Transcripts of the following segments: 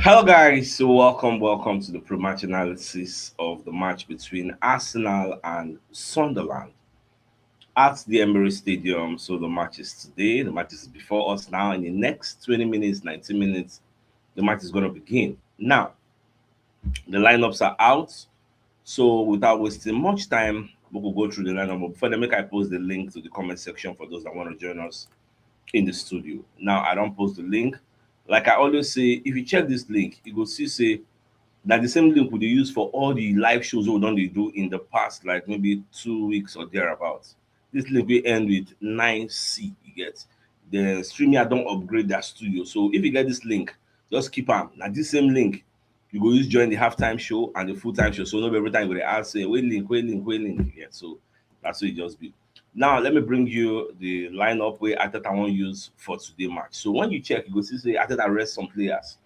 Hello, guys. So, welcome to the pre-match analysis of the match between Arsenal and Sunderland at the Emirates Stadium. So, the match is today. The match is before us now. In the next 20 minutes, 19 minutes, the match is going to begin. Now, the lineups are out. So, without wasting much time, we will go through the lineup. But before then, make I post the link to the comment section for those that want to join us in the studio. Now, I don't post the link. Like I always say, if you check this link, you go see say that the same link we dey use for all the live shows wey we don dey do in the past, like maybe 2 weeks or thereabouts. This link will end with 9C. You get the streamer don't upgrade their studio. So if you get this link, just keep am. Now this same link, you go use join the halftime show and the full time show. So no be every time you go dey ask say wait link, wait link, wait link. Yeah, so that's what it just be. Now let me bring you the lineup where Ateta wan use for today match. So when you check, you go see say Ateta rest some players.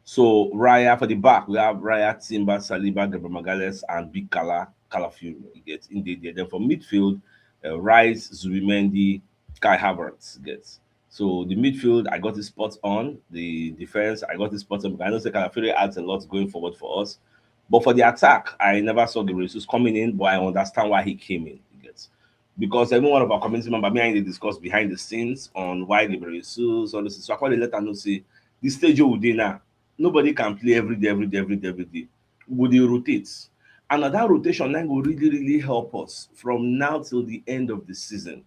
So Raya for the back, we have Raya, Timber, Saliba, Gabriel Magalhaes, and Big Calafiori. You get in there. Then for midfield, Rice, Zubimendi, Kai Havertz gets. So the midfield, I got his spot on. The defense, I got his spot on. I know say Calafiori adds a lot going forward for us. But for the attack, I never saw the Jesus coming in, but I understand why he came in. You get. Because every one of our community members, me and they discuss behind the scenes on why Gabriel Jesus, all this. So I call the letter know say the stage we dey now, nobody can play every day, every day, every day, every day. We dey rotate. And na that rotation now will really, really help us from now till the end of the season.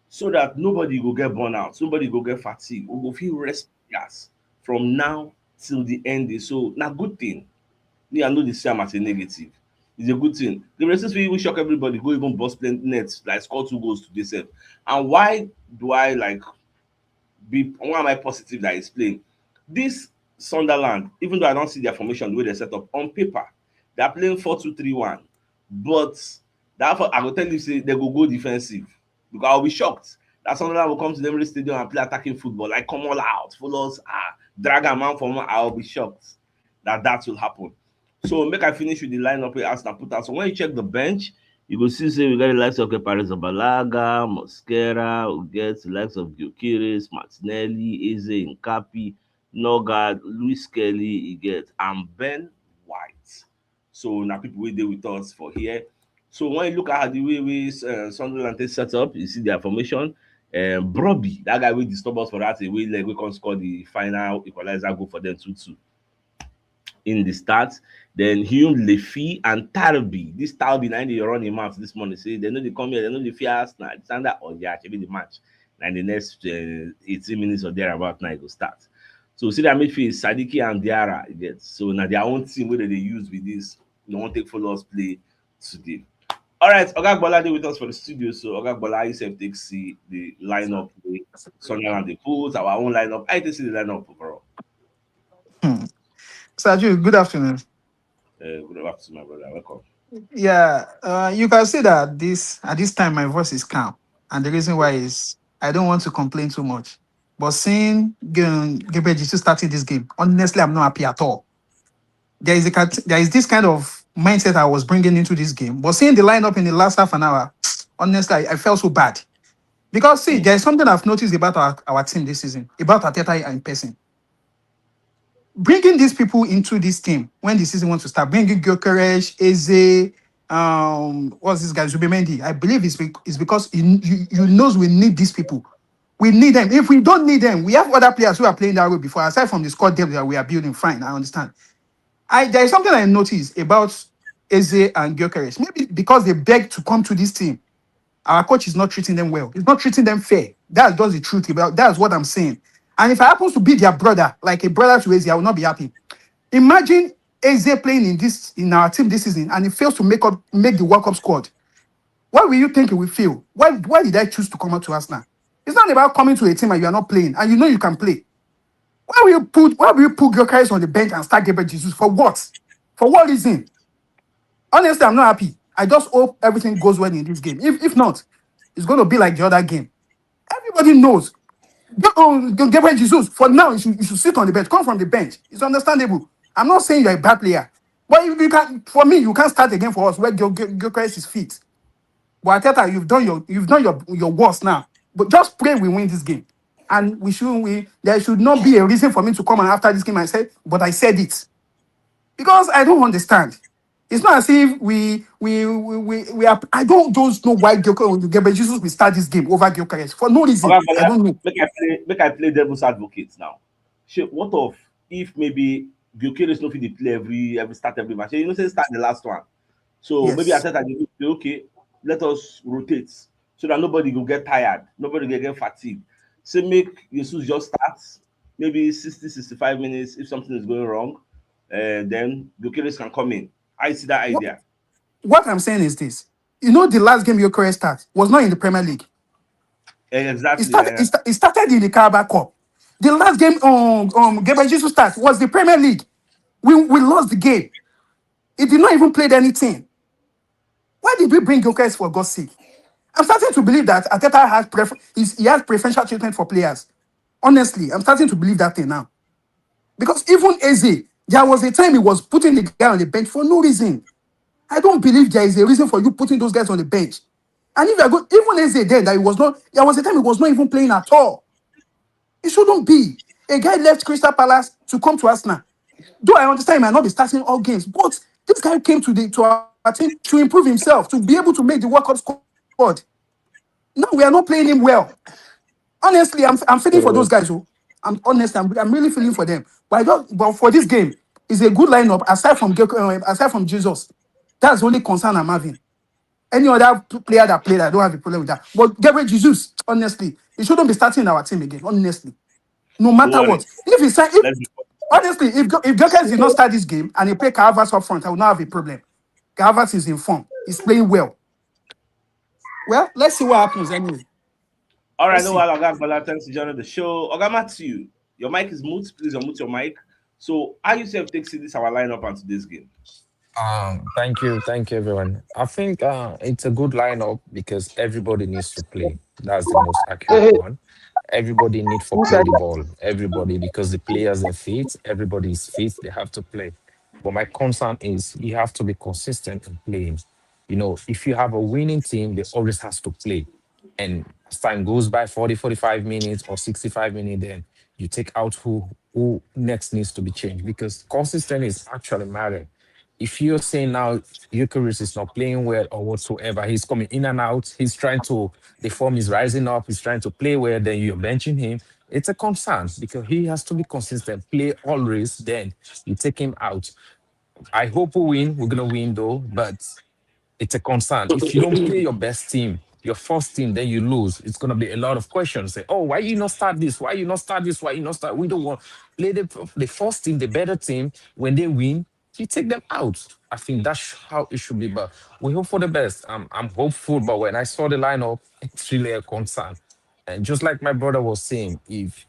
So that nobody go get burnout, nobody go get fatigue. We go feel rest players from now till the end. So na good thing. Me, I know the same as a negative. It's a good thing. The resistance will even shock everybody, go even bust plenty nets, like score 2 goals today. Self. And why do I like be why am I positive that he's playing? This Sunderland, even though I don't see their formation the way they set up on paper, they are playing 4-2-3-1. But therefore, I will tell you, say they go defensive. Because I'll be shocked that Sunderland will come to the Emirates Stadium and play attacking football, like come all out, follow us, drag a man for man. I'll be shocked that that will happen. So make I finish with the lineup we asked and put out. So when you check the bench, you go see say we got the likes of Paris Balaga, Mosquera, we get the likes of Gyökeres, Martinelli, Eze, Nkapi, Nogard, Luis Kelly, you get and Ben White. So now people wey dey with us for here. So when you look at the way we Sunderland take set up, you see their formation. Broby, that guy wey disturb us for that away leg, we can score the final equalizer goal for them 2-2 in the start. Then Hume, Lefi, and Tarbi. This Tarbi, now they run him out this morning. Say they know they come here, they know the fear Arsenal. Standard or they actually the match. And the next 18 minutes or thereabout now it will start. So see that midfield is Sadiki and Diarra. Get so now their own team where they use with this. No one take follow us play today. All right, Oga Bola with us for the studio. So Oga Bola himself takes see the lineup, the Sunderland, the pools, our own lineup. I take see the lineup overall. Hmm. Saju, good afternoon. Good afternoon, my brother. Welcome. Yeah, you can see that this at this time my voice is calm, and the reason why is I don't want to complain too much. But seeing Gabriel Jesus starting this game, honestly, I'm not happy at all. There is this kind of mindset I was bringing into this game, but seeing the lineup in the last half an hour, honestly, I felt so bad because see, Mm. there is something I've noticed about our team this season, about Arteta in person. Bringing these people into this team when the season wants to start, bringing Gyökeres, Eze, what's this guy, Zubimendi, I believe it's because you knows we need these people. We need them. If we don't need them, we have other players who are playing that role before. Aside from the squad depth that we are building, fine, I understand. There is something I noticed about Eze and Gyökeres. Maybe because they beg to come to this team, our coach is not treating them well. He's not treating them fair. That's just the truth about that's what I'm saying. And if I happens to be their brother, like a brother to Eze, I will not be happy. Imagine Eze playing in our team this season and he fails to make the World Cup squad. Why will you think he will fail? Why did I choose to come out to us now? It's not about coming to a team and you are not playing and you know you can play. Why will you put your guys on the bench and start Gabriel Jesus? For what? For what reason? Honestly, I'm not happy. I just hope everything goes well in this game. If not, it's going to be like the other game. Everybody knows. Gabriel Jesus, for now, you should sit on the bench. Come from the bench. It's understandable. I'm not saying you're a bad player. But if you can, for me, you can't start again for us where Gyökeres is fit. But Arteta, you've done your worst now. But just pray we win this game. and there should not be a reason for me to come and after this game and say, but I said it. Because I don't understand. It's not as if we are. I don't just know why Gabriel Jesus will start this game over Gyökeres for no reason. Oga I Bala, don't know. make I play devil's advocate now. Shey, what of if maybe Gyökeres no fit dey play every start every match? Shey, you know say start the last one. So maybe Yes. Arteta dey look say okay, let us rotate so that nobody go get tired, nobody go get fatigued. Say make Jesus just start maybe 60, 65 minutes if something is going wrong, then Gyökeres can come in. I see that What idea. what I'm saying is this. The last game Gyökeres start was not in the Premier League. Exactly. It started in the Carabao Cup. The last game Gabriel Jesus start was the Premier League. We lost the game. He did not even play anything. Why did we bring Gyökeres for God's sake? I'm starting to believe that Ateta he has preferential treatment for players. Honestly, I'm starting to believe that thing now. Because even Eze, there was a time he was putting the guy on the bench for no reason. I don't believe there is a reason for you putting those guys on the bench. And if you're good, even Eze then that he was not, there was a time he was not even playing at all. It shouldn't be. A guy left Crystal Palace to come to Arsenal. Though I understand he might not be starting all games, but this guy came to our team to improve himself, to be able to make the World Cup squad. Now we are not playing him well. Honestly, I'm feeling for those guys. Mm. Oh. I'm really feeling for them. But for this game, it's a good lineup aside from Jesus. That's the only concern I'm having. Any other player that played, I don't have a problem with that. But Gabriel Jesus, honestly, he shouldn't be starting in our team again. Honestly, no Don't matter worry. what. If Let's be honestly, if Gyökeres did not start this game and he played Calvert up front, I would not have a problem. Calvert is in form. He's playing well. Well, let's see what happens anyway. all right. Let's No, see. well, Oga Bala, thanks for joining the show. Oga Matthew, your mic is mute. Please unmute your mic. So, how you self take see this our lineup and today's game? Thank you, everyone. I think it's a good lineup because everybody needs to play. That's the most accurate Hey, hey, one. Everybody need for who play said the that? ball. Everybody because the players are fit. Everybody is fit. They have to play. But my concern is you have to be consistent in playing. If you have a winning team, they always has to play. And as time goes by, 40, 45 minutes or 65 minutes, then you take out who next needs to be changed because consistency is actually matter. If you're saying now Eucharist is not playing well or whatsoever, he's coming in and out, he's trying to, the form is rising up, he's trying to play well, then you're benching him. It's a concern because he has to be consistent, play always, then you take him out. I hope we win. We're gonna win though, but it's a concern. If you don't play your best team, your first team, then you lose. It's gonna be a lot of questions. Say, oh, why you not start this? Why you not start this? Why you not start? We don't want play the first team, the better team. When they win, you take them out. I think that's how it should be. But we hope for the best. I'm hopeful. But when I saw the lineup, it's really a concern. And just like my brother was saying, if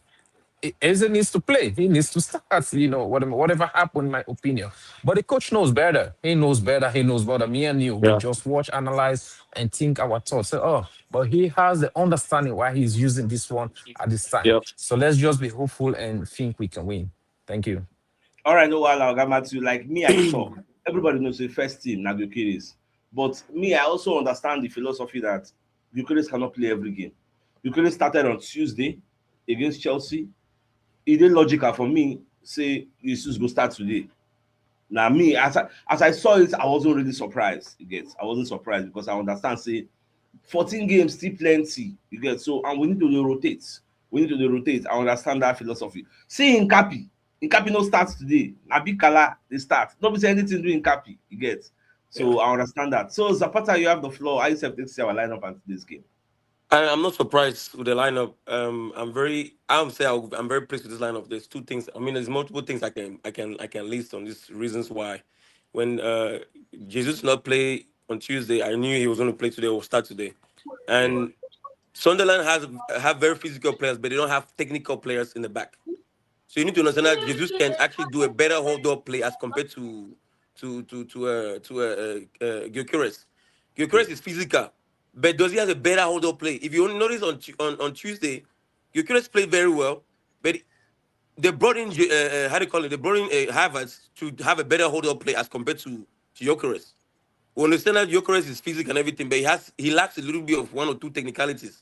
Eze needs to play. He needs to start. Whatever happened, in my opinion. But the coach knows better. He knows better. He knows better. Me and you, we Yeah. just watch, analyze, and think our thoughts. Say, oh, but he has the understanding why he's using this one at this time. Yep. So let's just be hopeful and think we can win. Thank you. All right, no, well, Oga Matthew, like me, I dey talk. Everybody knows the first team, na Gyökeres. But me, I also understand the philosophy that Gyökeres cannot play every game. Gyökeres started on Tuesday against Chelsea. It is logical for me, say, Jesus go start today. Now me, as I saw it, I wasn't really surprised. You get, I wasn't surprised because I understand. Say, 14 games still plenty. You get so, and we need to dey rotate. We need to dey rotate. I understand that philosophy. See in Capi no start today. Na big kala dey start. No be say anything do in Capi. You get. Yeah. So I understand that. So Zapata, you have the floor. I yourself take see our lineup and today's game. I'm not surprised with the lineup. I'm very pleased with this lineup. There's two things. I mean, there's multiple things I can list on these reasons why. When Jesus did not play on Tuesday, I knew he was going to play today or start today. And Sunderland have very physical players, but they don't have technical players in the back. So you need to understand that Jesus can actually do a better hold up play as compared to Gyökeres. Gyökeres is physical, but does he have a better hold up play? If you only notice on Tuesday, Gyökeres played very well, but they brought in how do you call it? They brought in Havertz to have a better hold up play as compared to Gyökeres. We understand that Gyökeres is physical and everything, but he lacks a little bit of one or two technicalities.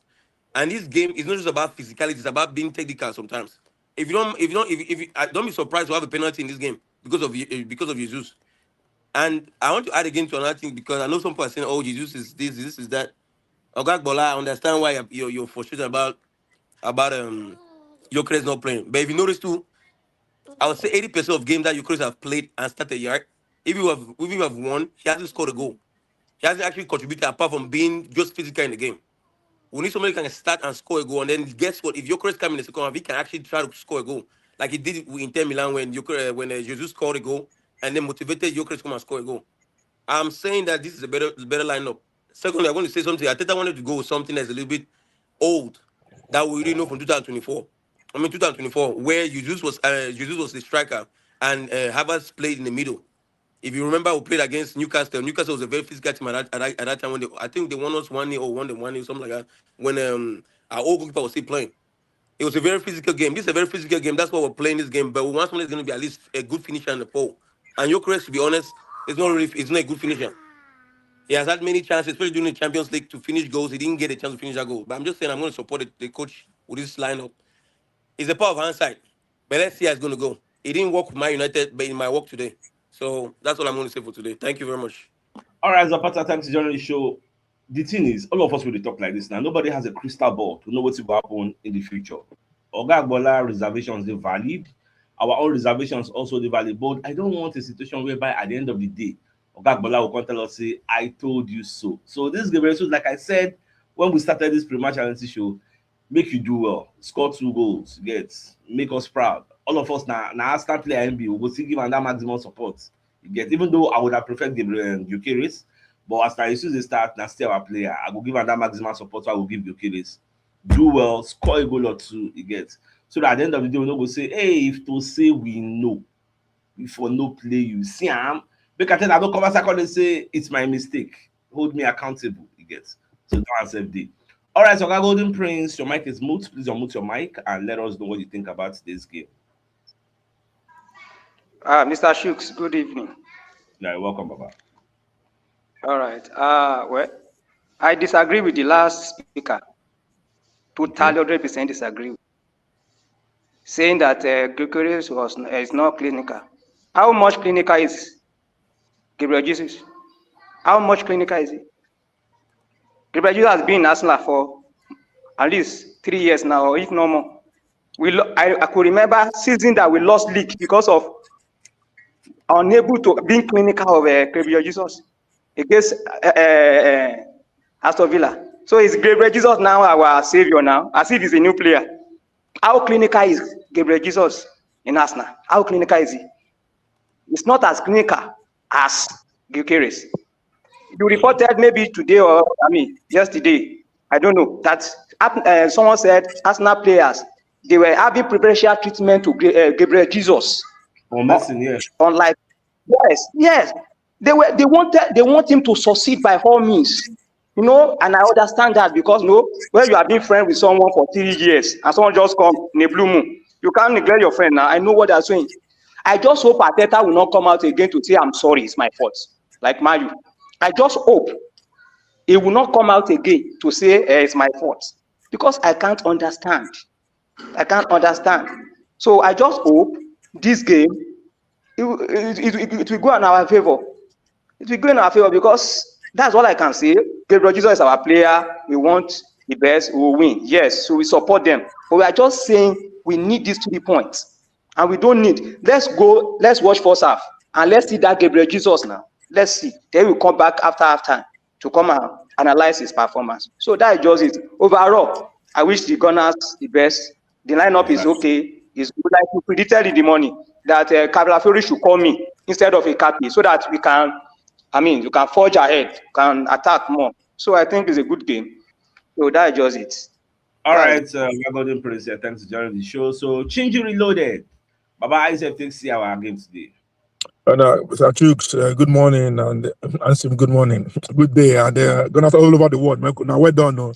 And this game is not just about physicality; it's about being technical. Sometimes, don't be surprised to have a penalty in this game because of Jesus. And I want to add again to another thing because I know some people are saying, "Oh, Jesus is this is that." Ogag Bola, I understand why you're frustrated about Gyökeres not playing. But if you notice too, I would say 80% of games that Gyökeres have played and started yard, if you have won, he hasn't scored a goal. He hasn't actually contributed apart from being just physical in the game. We need somebody who can start and score a goal, and then guess what? If Gyökeres come in the second half, he can actually try to score a goal, like he did in Inter Milan when Jesus scored a goal and then motivated Gyökeres to come and score a goal. I'm saying that this is a better lineup. Secondly, I want to say something. Ateta wanted to go with something that's a little bit old that we already know from 2024. 2024, where Jesus was the striker and Havertz played in the middle. If you remember, we played against Newcastle. Newcastle was a very physical team at that time when I think they won us 1-0 or won them 1-0, something like that. When our old goalkeeper was still playing, it was a very physical game. This is a very physical game. That's why we're playing this game. But we want someone that's going to be at least a good finisher in the pole. And Gyökeres, to be honest, it's not a good finisher. He has had many chances, especially during the Champions League, to finish goals. He didn't get a chance to finish that goal. But I'm just saying I'm going to support the coach with this lineup. It's a power of hindsight. But let's see how it's going to go. It didn't work with Man United, but it might work today. So that's all I'm going to say for today. Thank you very much. All right, Zapata, thanks to joining the show. The thing is, all of us will talk like this now. Nobody has a crystal ball to know what will happen in the future. Oga Agbola reservations are valid. Our own reservations also they valid. But I don't want a situation whereby at the end of the day, Oga Agbola will come tell us, say, I told you so. So this game, so like I said, when we started this pre-match analysis show, make you do well, score 2 goals, make us proud. All of us now start play MB, we will still give that maximum support. You get, even though I would have preferred the Gyökeres, but as I choose the start, now still our player, I will give that maximum support. So I will give Gyökeres. Do well, score a goal or 2, you get. So that at the end of the day, we don't go say, hey, if to say we know, if for no play you see because I don't come back and say it's my mistake. Hold me accountable, you get. So don't accept it. All right, so Golden Prince, your mic is mute. Please unmute your mic and let us know what you think about this game. Mr. Shooks, good evening. Yeah, welcome, Baba. All right. Well, I disagree with the last speaker. Totally 100% disagree. Saying that Gyökeres is not clinical. How much clinical is Gabriel Jesus? How much clinical is he? Gabriel Jesus has been in Arsenal for at least 3 years now, or if no more. I could remember season that we lost league because of unable to being clinical of Gabriel Jesus against Aston Villa. So is Gabriel Jesus now our savior now, as if he's a new player? How clinical is Gabriel Jesus in Arsenal? How clinical is he? It's not as clinical as Gyökeres. You reported maybe today or yesterday, I don't know, that someone said Arsenal players, they were having preferential treatment to Gabriel Jesus. Yes. Unlike, yes, they want him to succeed by all means, and I understand that because when you have been friends with someone for 3 years and someone just come in a blue moon, you can't neglect your friend. Now I know what they're saying. I just hope Arteta will not come out again to say I'm sorry, it's my fault, like Mayu. I just hope he will not come out again to say it's my fault, because I can't understand. So I just hope this game it will go in our favor. It will go in our favor because that's all I can say. Gabriel Jesus is our player. We want the best. We will win. Yes, so we support them. But we are just saying we need these 3 points. And we don't need. Let's watch first half. And let's see that Gabriel Jesus now. Let's see. Then we'll come back after halftime to come and analyze his performance. So that is just it. Overall, I wish the Gunners the best. The lineup is okay. It's good, like we predicted in the morning, that Cavalafiori should call me instead of a Capi, so that we can, you can forge ahead, can attack more. So I think it's a good game. So that is just it. All right, we're Golden Prince here. Thanks for joining the show. So, Chingy Reloaded. Baba Isaac takes see our game today. Mr. Chooks, good morning, and Ansim, good morning. Good day, and Gunners all over the world. Now, well done. No?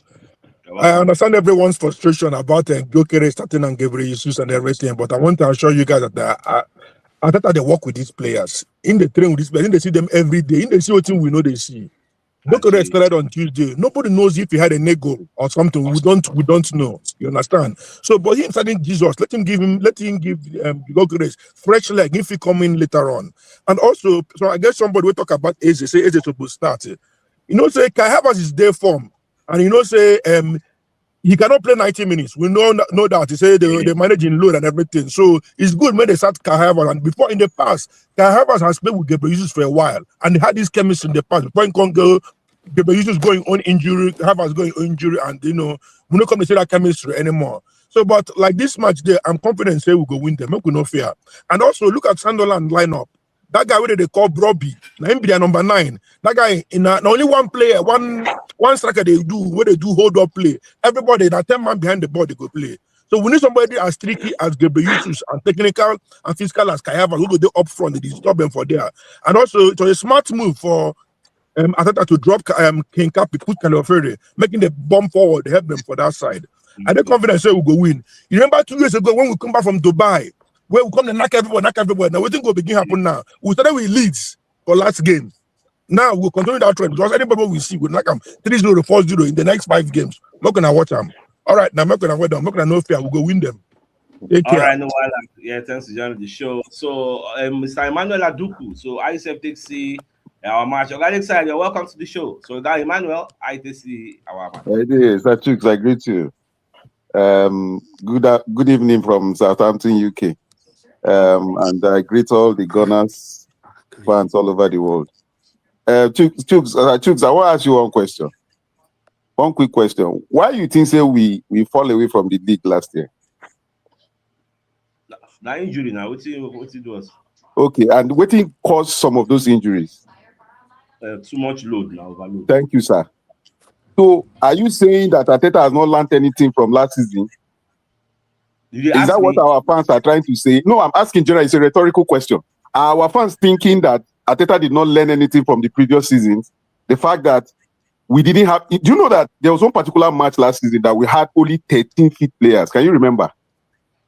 I understand everyone's frustration about Gyökeres starting and Gabriel Jesus and everything, but I want to assure you guys that I thought they work with these players. In the train with these players, they see them every day. In the see what we know they see. Gyökeres started on Tuesday. Nobody knows if he had a nego or something. We don't know. You understand? So, but him starting Jesus, let him give Gyökeres fresh leg if he come in later on. And also, so I guess somebody will talk about Eze, say Eze to start. You know, say Kai Havertz is their form, and you know, say he cannot play 90 minutes. We know that. He say they're managing load and everything. So it's good when they start Kai Havertz. And before in the past, Kai Havertz has played with Gabriel Jesus for a while. And they had this chemistry in the past. Before Congo, Gabriel Jesus going on injury, Havertz going on injury, and you know, we don't come to see that chemistry anymore. So, but like this match there, I'm confident say we'll go win them. We no fear. And also look at Sunderland lineup. That guy where they call Brobby, now him be their number 9. That guy in only one player, one striker they do where they do hold up play. Everybody that 10 man behind the ball they go play. So we need somebody as tricky as Gabriel Jesus and technical and physical as Kai Havertz who go there up front. They disturb them for there. And also it was a smart move for Ateta to drop King Kapi, put Calaferi, making the bomb forward, help them for that side. And the confidence say we'll go win. You remember 2 years ago when we come back from Dubai, where we come to knock everywhere. Now we think will begin happen now. We started with Leeds for last game. Now we'll continue that trend because anybody we see will knock them 3-0 to 4-0 in the next 5 games. I'm not gonna watch them. All right, now I'm not gonna wait them. I'm not gonna know fear. We'll go win them. Take care. All right, no, yeah, thanks for joining the show. So, Mr. Emmanuel Aduku, so ISF take see our match. Alexa, you're welcome to the show. So, that Emmanuel, I take see our match. It is. I greet you. Good evening from Southampton, UK. And I greet all the Gunners fans all over the world. Chooks, I want to ask you one question. One quick question. Why you think say we fall away from the league last year? Now injury now. What you do us? Okay, and what caused some of those injuries? Too much load now, overload. Thank you, sir. So, are you saying that Ateta has not learned anything from last season? Is that what our fans are trying to say? No, I'm asking generally. It's a rhetorical question. Are our fans thinking that Ateta did not learn anything from the previous seasons? The fact that we didn't have... Do you know that there was one particular match last season that we had only 13 fit players? Can you remember?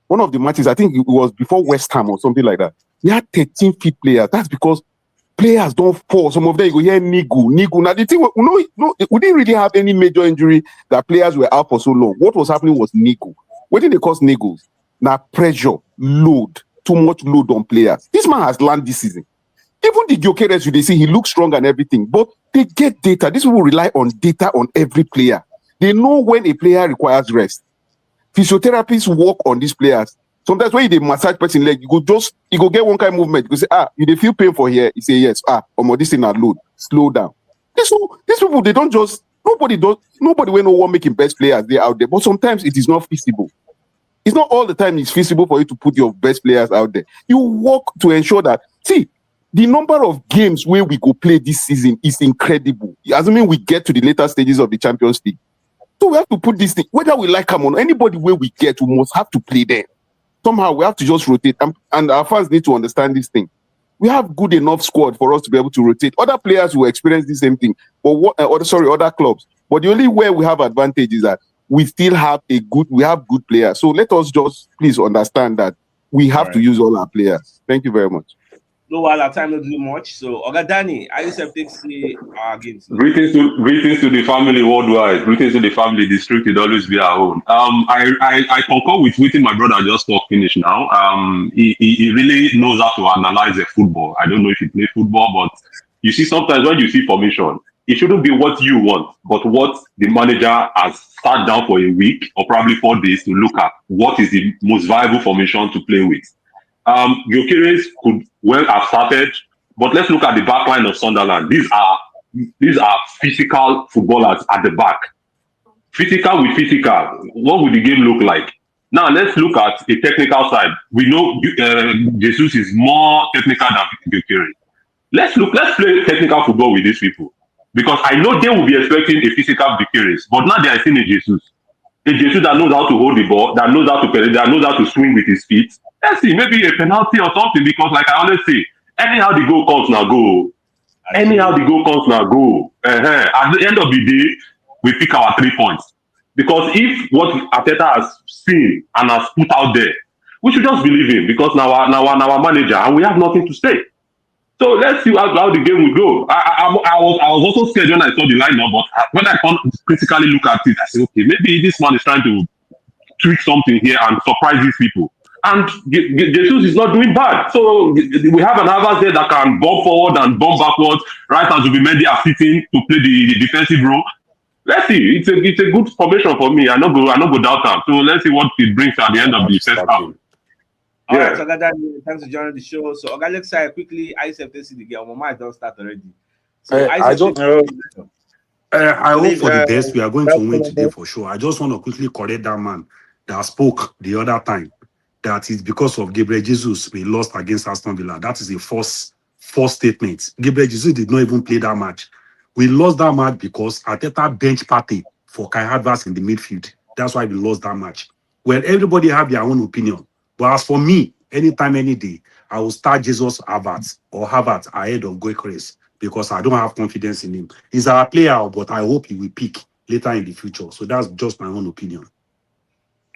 One of the matches, I think it was before West Ham or something like that. We had 13 fit players. That's because players don't fall. Some of them, you go hear Nigu. Now, the thing, we didn't really have any major injury that players were out for so long. What was happening was Nigu. What did they cause niggles? Now pressure, load, too much load on players. This man has learned this season. Even the Gyökeres, you they see he looks strong and everything, but they get data. These people rely on data on every player. They know when a player requires rest. Physiotherapists work on these players. Sometimes when you massage person leg, you go get one kind of movement. You go say, you feel pain for here. You say yes. This thing not load. Slow down. These people, they don't just. Nobody will know what making best players they out there, but sometimes it is not feasible. It's not all the time it's feasible for you to put your best players out there. You work to ensure that, see, the number of games where we go play this season is incredible. Assuming we get to the later stages of the Champions League. So we have to put this thing, whether we like them or not, anybody where we get, we must have to play there. Somehow we have to just rotate, and our fans need to understand this thing. We have good enough squad for us to be able to rotate. Other players will experience the same thing, but other clubs. But the only way we have advantage is that we still have good players. So let us just please understand that we have to use all our players. Thank you very much. No, while our time not do much. So, Ogadani, I used to see our games. Greetings to the family worldwide. Greetings to the family. The street will always be our own. I concur with what my brother just talked finish now. He really knows how to analyze a football. I don't know if he plays football, but you see sometimes when you see formation, it shouldn't be what you want, but what the manager has sat down for a week or probably 4 days to look at. What is the most viable formation to play with? Gyökeres could well have started, but let's look at the back line of Sunderland. These are physical footballers at the back. Physical with physical. What would the game look like? Now let's look at the technical side. We know Jesus is more technical than Gyökeres. Let's play technical football with these people. Because I know they will be expecting a physical Gyökeres, but now they are seeing a Jesus that knows how to hold the ball, that knows how to penetrate, that knows how to swing with his feet. Let's see, maybe a penalty or something, because like I always say, anyhow the goal comes now go. Anyhow the goal comes now go. At the end of the day, we pick our 3 points. Because if what Ateta has seen and has put out there, we should just believe him, because now our manager, and we have nothing to say. So let's see how the game will go. I was also scared when I saw the lineup, but when I critically look at it, I said, okay, maybe this man is trying to tweak something here and surprise these people. And Jesus is not doing bad. So we have an Havertz there that can bomb forward and bomb backwards, right as Zubimendi are sitting to play the defensive role. Let's see. It's a good formation for me. I no go doubt that. So let's see what it brings at the end of the first half. All right, so thanks for joining the show. So let's say quickly, ISFTC the game. My mind don't start already. So I hope for the best. We are going to win today for sure. I just want to quickly correct that man that spoke the other time that it's because of Gabriel Jesus we lost against Aston Villa. That is a false statement. Gabriel Jesus did not even play that match. We lost that match because Arteta bench party for Kai Havertz in the midfield. That's why we lost that match. Well, everybody have their own opinion. But as for me, anytime, any day, I will start Jesus Havertz or Havertz ahead of Gyökeres because I don't have confidence in him. He's our player, but I hope he will pick later in the future. So that's just my own opinion.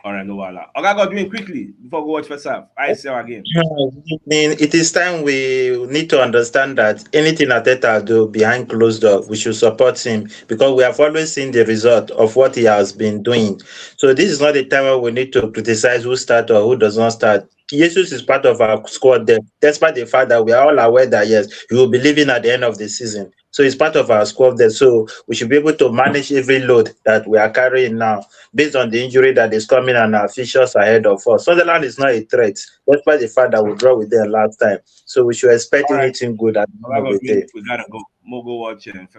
All right, no wala. Okay, go doing quickly before we go watch first half. I say again. It is time we need to understand that anything Arteta do behind closed door, we should support him because we have always seen the result of what he has been doing. So this is not the time where we need to criticize who starts or who does not start. Jesus is part of our squad there, despite the fact that we are all aware that yes, he will be leaving at the end of the season. So he's part of our squad there. So we should be able to manage every load that we are carrying now based on the injury that is coming and our fixtures ahead of us. Sunderland is not a threat, despite the fact that we draw with them last time. So we should expect anything good at the end of the day. We gotta go. We'll go watch first.